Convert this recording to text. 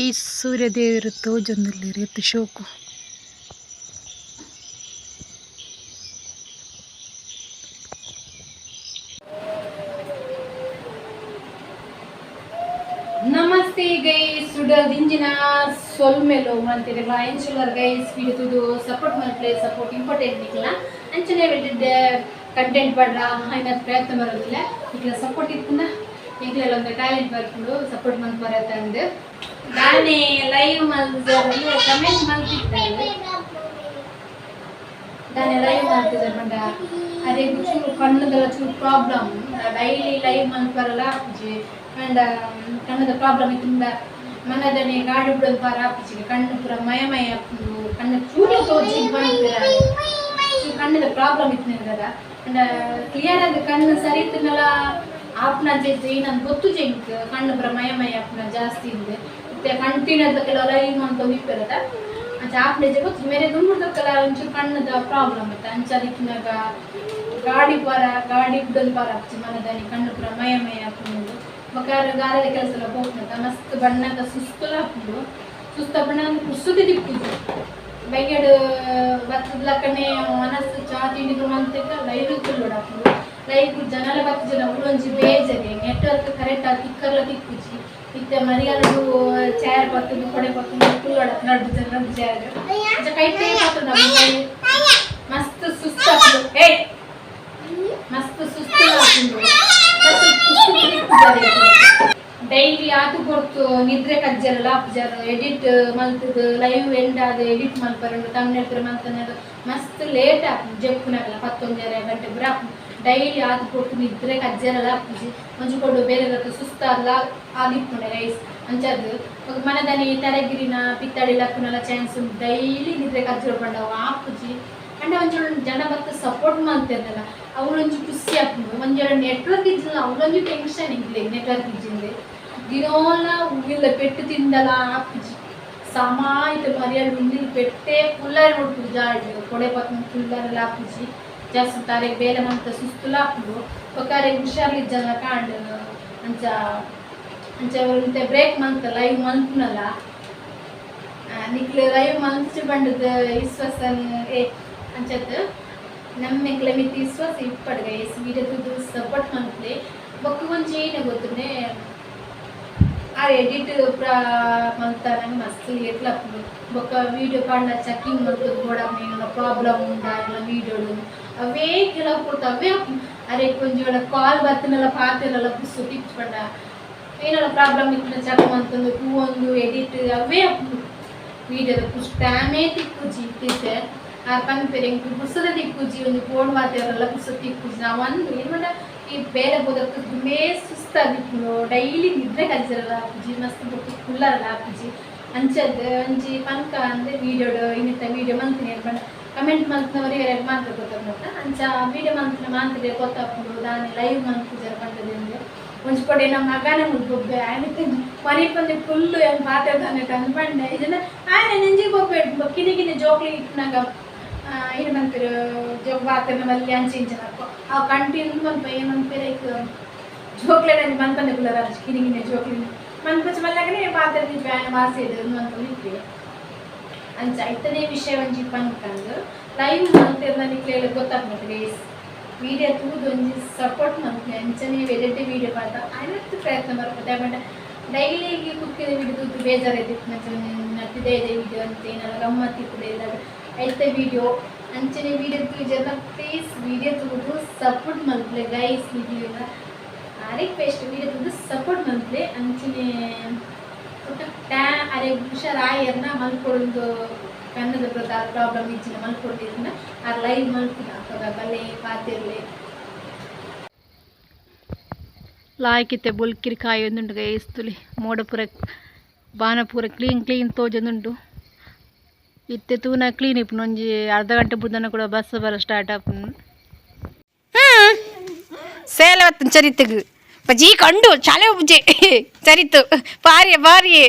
Guys ಸೂರ್ಯದೇವರು ತೋಜೊಂದುಲ್ಲೇರು ಎತ್ತು ಶೋಕು. ನಮಸ್ತೆ guys ಸುಡದಿಂಜಿನ ಸೊಲ್ಮೆಲು ಮಂತಿದೆ ಎಂಚುಲರ್ ಗೈಸ್ ವಿಡಿಯೋದು ಸಪೋರ್ಟ್ ಮಾಡ್ಲೆ ಸಪೋರ್ಟ್ ಇಂಪಾರ್ಟೆಂಟ್ ನಿಕ್ಲ ಅಂಚನೆ ಬಿಟ್ಟಿದ್ದೆ ಕಂಟೆಂಟ್ ಪಡ್ರ ಐನ ಪ್ರಯತ್ನ ಬರೋದಿಲ್ಲ ಈಗ ಸಪೋರ್ಟ್ ಇತ್ತಂದ ಈಗಲೆಲ್ಲ ಒಂದು ಟ್ಯಾಲೆಂಟ್ ಬರ್ಕೊಂಡು ಸಪೋರ್ಟ್ ಮಾಡಿ ಬರತ್ತಂದು ನಾನೇ ಲೈವ್ ಮಾಡಿದ್ರೆ ಕಮೆಂಟ್ ಮಾಡ್ತಿದ್ದಾರೆ ನಾನೇ ಲೈವ್ ಮಾಡ್ತಿದ್ದಾರೆ ಮಂಡ ಅದೇ ಚೂರು ಕಣ್ಣದೆಲ್ಲ ಚೂರು ಪ್ರಾಬ್ಲಮ್ ಡೈಲಿ ಲೈವ್ ಮಾಡಿ ಬರಲ್ಲ ಅಂಡ್ ಕಣ್ಣದ ಪ್ರಾಬ್ಲಮ್ ಇತ್ತಿಂದ ಮನದನೆ ಗಾಡಿ ಬಿಡೋದು ಬಾರ ಆಪಿಸಿಗೆ ಕಣ್ಣು ಪೂರ ಮಯ ಕಣ್ಣು ಚೂರು ತೋಚಿ ಬಂದಿದ್ದಾರೆ ಕಣ್ಣದ ಪ್ರಾಬ್ಲಮ್ ಇತ್ತು కదా ಅಂಡ್ ಕ್ಲಿಯರ್ ಆಗಿ ಕಣ್ಣು ಸರಿ ಇತ್ತಿನಲ್ಲ ಆಪ್ನ ಜೈತಿ ನಂಗೆ ಗೊತ್ತು ಜೈಕ್ ಕಣ್ಣು ಪೂರ ಮಯ ಆಪ್ನ ಜಾಸ್ತಿ ಇದೆ ಮತ್ತೆ ಕಣ್ಣು ತಿನ್ನೋದು ಕೆಲವು ಲೈವ್ ಅಂತ ಇಪ್ಪಿರತ್ತ ಅಂಚ ಆಪ್ನ ಜೈ ಗೊತ್ತು ಮೇರೆ ದುಂಬುದಕ್ಕೆಲ್ಲ ಒಂಚೂರು ಕಣ್ಣದ ಪ್ರಾಬ್ಲಮ್ ಇತ್ತು ಅಂಚದಿಕ್ಕಿನಾಗ ಗಾಡಿ ಬಿಡೋದು ಬಾರ ಆಪಿಸಿ ಮನದನೆ ಕಣ್ಣು ಪೂರ ಮಯ ಆಪ್ನದು ಮಕಾರ ಗಾರದ ಕೆಲಸ ಎಲ್ಲ ಹೋಗ್ತಂತ ಮಸ್ತ್ ಬಣ್ಣದ ಸುಸ್ತಲ ಹಾಕೊಂಡು ಸುಸ್ತ ಬಣ್ಣ ಕುಸುದಿ ದಿಕ್ಕುದು ಬೈಗಡು ಬತ್ತದಲಕ್ಕನೆ ಮನಸ್ಸು ಚಾ ತಿಂಡಿದ್ರು ಅಂತ ಲೈವ್ ಕುಲ್ಲೋಡು ಹಾಕೊಂಡು ಲೈವ್ ಜನಲ ಬತ್ತು ಜನ ಉಳೊಂಜಿ ಬೇಜಾರಿ ನೆಟ್ವರ್ಕ್ ಕರೆಕ್ಟ್ ಆಗಿ ತಿಕ್ಕರ್ಲ ತಿಕ್ಕುಜಿ ಇತ್ತೆ ಮರಿಯಾಲದು ಚೇರ್ ಬರ್ತದೆ ಕೊಡೆ ಬರ್ತದೆ ಕುಲ್ಲೋಡ ನಡ್ದು ಜನ ನಡ್ದು ಚೇರ್ ಕೈಟೇ ಬರ್ತದೆ ಮಸ್ತ್ ಸುಸ್ತ ಹಾಕೊಂಡು ಮಸ್ತ್ ಸುಸ್ತು ಹಾಕೊಂಡು ಡೈಲಿ ಆತು ಕೊಡ್ತು ನಿದ್ರೆ ಕಜ್ಜರಲ್ಲ ಅಪ್ಜರ್ ಎಡಿಟ್ ಮಲ್ತದ ಲೈವ್ ಎಂಡ್ ಆದ ಎಡಿಟ್ ಮಲ್ಪರಂಡು ತಮ್ಮನೆತ್ರ ಮಲ್ತನದು ಮಸ್ತ್ ಲೇಟ್ ಆಪು ಜಪ್ಪುನಾಗಲ್ಲ 11:30 ಗಂಟೆ ಬರಾಪು ಡೈಲಿ ಆತು ಕೊಡ್ತು ನಿದ್ರೆ ಕಜ್ಜರಲ್ಲ ಅಪ್ಪುಜಿ ಮಂಜು ಕೊಡು ಬೇರೆ ಸುಸ್ತಾಗಲ್ಲ ಆಗಿಪ್ಪುಂಡೆ ರೈಸ್ ಅಂಚದು ಮನದನಿ ತರಗಿರಿನ ಪಿತ್ತಾಡಿ ಲಕ್ಕುನೆಲ್ಲ ಚಾನ್ಸ್ ಉಂಟು ಡೈಲಿ ನಿದ್ರೆ ಕಜ್ಜರ ಬಂಡವು ಆಪುಜಿ ಅಂಡ್ ಒಂಚೂರು ಜನ ಬತ್ತ ಸಪೋರ್ಟ್ ಮಾಡ್ತಿರ್ನಲ್ಲ ಅವಳೊಂಚು ಖುಷಿ ಆಗ್ತದೆ ಒಂಚೂರು ನೆಟ್ವರ್ಕ್ ಇದ್ದಿಲ್ಲ ಅವಳೊಂಚು ಟೆನ್ಷನ್ ಇದ್ದಿಲ್ಲ ನೆಟ್ವರ್ಕ್ ಇದ್ದಿಂದೆ ದಿನೋಲ್ಲ ಉಳ್ಳಿಲ್ಲ ಪೆಟ್ಟು ತಿಂದಲ್ಲ ಆಪಿಜಿ ಸಮಾಯಿತ ಮರಿಯಲ್ಲಿ ಉಂಡಿಲ್ ಪೆಟ್ಟೆ ಫುಲ್ಲರ್ ನೋಡ್ಬೋದು ಜಾಡಿ ಕೊಡೆ ಪಕ್ಕ ಫುಲ್ಲರೆಲ್ಲ ಆಪಿಜಿ ಜಾಸ್ತಿ ತಾರೆ ಬೇರೆ ಮಂತ ಸುಸ್ತುಲ ಹಾಕುದು ಪಕ್ಕಾರೆ ಹುಷಾರಿದ್ದಲ್ಲ ಕಾಂಡ್ ಅಂಚ ಅವರಂತೆ ಬ್ರೇಕ್ ಮಂತ ಲೈವ್ ಮಂತ್ನಲ್ಲ ನಿಕ್ಲು ಲೈವ್ ಮಂತ್ ಬಂಡದ ವಿಶ್ವಾಸನ್ ಅಂಚತ್ ನಮ್ಮ ಮಿತಿ ವಿಶ್ವಾಸ ಇಪ್ಪಡ್ಗ ಎಸ್ ವಿಡಿಯೋದು ಸಪೋರ್ಟ್ ಮಾಡ್ತದೆ ಬೊಕ್ಕ ಒಂಚ ಏನೇ ಗೊತ್ತೇ ಆ ಎಡಿಟ್ ಮಂತ ನಂಗೆ ಮಸ್ತ್ ಎಟ್ಲ ಬೊಕ್ಕ ವೀಡಿಯೋ ಕಾಂಡ ಚೆಕಿಂಗ್ ಮಾಡ್ತದೆ ಗೋಡ ಏನೆಲ್ಲ ಪ್ರಾಬ್ಲಮ್ ಉಂಟಾ ಎಲ್ಲ ವೀಡಿಯೋಡು ಅವೇ ಕೆಲವು ಕೊಡ್ತಾ ಅವೇ ಅರೆ ಕೊಂಚ ಕಾಲ್ ಬರ್ತನೆಲ್ಲ ಪಾತೆಲ್ಲ ಪುಸ್ಸು ತಿಪ್ಪಿಕೊಂಡ ಏನೆಲ್ಲ ಪ್ರಾಬ್ಲಮ್ ಇತ್ತು ಚೆಕ್ ಮಾಡ್ತಂದು ಒಂದು ಎಡಿಟ್ ಅವೇ ವೀಡಿಯೋದ ಪುಷ್ಟಾಮೇ ತಿಕ್ಕುಜಿ ಇತ್ತಿತ್ತೆ ಆ ಪಂಪೆರೆ ಪುಸ್ತಕ ತಿಕ್ಕುಜಿ ಒಂದು ಫೋನ್ ಮಾತಾಡಲ್ಲ ಪುಸ್ತಕ ತಿಕ್ಕುಜಿ ನಾವು ಒಂದು ಏನು ಮಾಡ ಈ ಬೇರೆ ಬೋದಕ್ಕೆ ತುಂಬೇ ಸುಸ್ತಾಗಿತ್ತು ಡೈಲಿ ನಿದ್ರೆ ಕಲಿಸಿರಲ್ಲ ಹಾಕುಜಿ ಮಸ್ತ್ ಬುಟ್ಟು ಕುಲ್ಲರಲ್ಲ ಹಾಕುಜಿ ಅಂಚದ್ದು ಅಂಚಿ ಪಂಕ ಅಂದರೆ ವೀಡಿಯೋಡು ಇನ್ನಿತ್ತ ವೀಡಿಯೋ ಮಂತ್ನಿ ಅನ್ಕೊಂಡ ಕಮೆಂಟ್ ಮಂತ್ನವರಿಗೆ ಮಾತ್ರ ಗೊತ್ತಾಗ್ತ ಅಂಚ ವೀಡಿಯೋ ಮಂತ್ನ ಮಾತ್ರ ಗೊತ್ತಾಗ್ಬೋದು ನಾನು ಲೈವ್ ಮಂತ್ ಜರ ಬಂದದೆ ಅಂದರೆ ಒಂಚು ಕೊಡೆ ನಮ್ಮ ಮಗನ ಮುಗ್ಗೊಬ್ಬೆ ಆಯ್ತು ಮನೆ ಬಂದು ಫುಲ್ಲು ಹೆಂಗೆ ಮಾತಾಡ್ತಾನೆ ಅಂದ್ಕೊಂಡೆ ಇದನ್ನು ಆಯ್ತು ನೆಂಜಿಗೆ ಹೋಗ್ಬೇಡ ಕಿನಿ ಜೋಕ್ಲಿ ಇಟ್ನಾಗ ಏನು ಬಂತೀರ ಜೋಗ್ ಬಾತನ ಮಲ್ಲಿ ಅಂಚಿಂಚನ ಅವು ಕಂಟಿನ್ಯೂ ಮಲ್ಪ ಏನು ಅಂತೀರ ಈಗ ಜೋಕ್ಲೆ ನನಗೆ ಮನ್ಪಂದೆ ಕುಲ್ಲರ ಕಿನಿ ಜೋಕ್ಲಿನ ಮನ್ಪಚ್ಚ ಮಲ್ಲಾಗನೇ ಪಾತ್ರೆ ಬ್ಯಾನ್ ವಾಸಿ ಇದೆ ಅನ್ಕೊಂಡಿದ್ವಿ ಅಂಚ ಐತನೇ ವಿಷಯ ಒಂಜಿ ಪನ್ಕಂದು ಲೈವ್ ಮಂತಿರ್ನ ನಿಕ್ಲೆಲ್ಲ ಗೊತ್ತಾಗ್ತದೆ ಗೈಸ್ ವೀಡಿಯೋ ತೂದು ಒಂಜಿ ಸಪೋರ್ಟ್ ಮಂತ್ಲಿ ಅಂಚನೆ ವೆರೈಟಿ ವೀಡಿಯೋ ಪಾತ ಐವತ್ತು ಪ್ರಯತ್ನ ಬರ್ತದೆ ಬಟ್ ಡೈಲಿಗೆ ಕುಕ್ಕಿದ ವೀಡಿಯೋ ತೂದು ಬೇಜಾರೈತಿತ್ತು ನಟ್ಟಿದೆ ಇದೆ ವೀಡಿಯೋ ಅಂತ ಏನೆಲ್ಲ ಗಮ್ಮತ್ತಿರ್ತದೆ ಇದ್ದಾಗ ಐತೆ ವೀಡಿಯೋ ಅಂಚನೆ ವೀಡಿಯೋ ಜನ ಪ್ಲೀಸ್ ವೀಡಿಯೋ ತೂದು ಸಪೋರ್ಟ್ ಮಂತ್ಲೆ ಗೈಸ್ ವೀಡಿಯೋನ ರಿಕ್ವೆಸ್ಟ್ ವೀಡಿಯೋ ತೂದು ಸಪೋರ್ಟ್ ಮಂತ್ಲೆ ಅಂಚನೆ ಟ್ಯಾ ಅರೆ ಹುಷಾರಾಯರ್ನ ಮಲ್ಕೊಡೊಂದು ಕನ್ನಡ ಪ್ರಾಬ್ಲಮ್ ಇಚ್ಚಿನ ಮಲ್ಕೊಟ್ಟಿದ್ನ ಆ ಲೈವ್ ಮಲ್ಪಿನ ಹಾಕದ ಬಲೆ ಪಾತಿರ್ಲೆ ಲಾಯ್ಕಿತ್ತೆ ಬೊಲ್ಕಿರಿ ಕಾಯಿ ಒಂದುಂಟು ಗೈಸ್ತುಲಿ ಮೋಡ ಪೂರ ಬಾನ ಪೂರ ಕ್ಲೀನ್ ತೋಜೊಂದುಂಟು ಇತ್ತೆ ತೂನ ಕ್ಲೀನ್ ಇಪ್ಪು ಒಂಜಿ ಅರ್ಧ ಗಂಟೆ ಬುದ್ದನ ಕೂಡ ಬಸ್ ಬರ ಸ್ಟಾರ್ಟ್ ಆಪುನು ಸೇಲವತ್ತು ಚರಿತಗು ಪಜಿ ಕಂಡು ಚಾಲೆ ಬುಜೆ ಚರಿತು ಪಾರಿಯೇ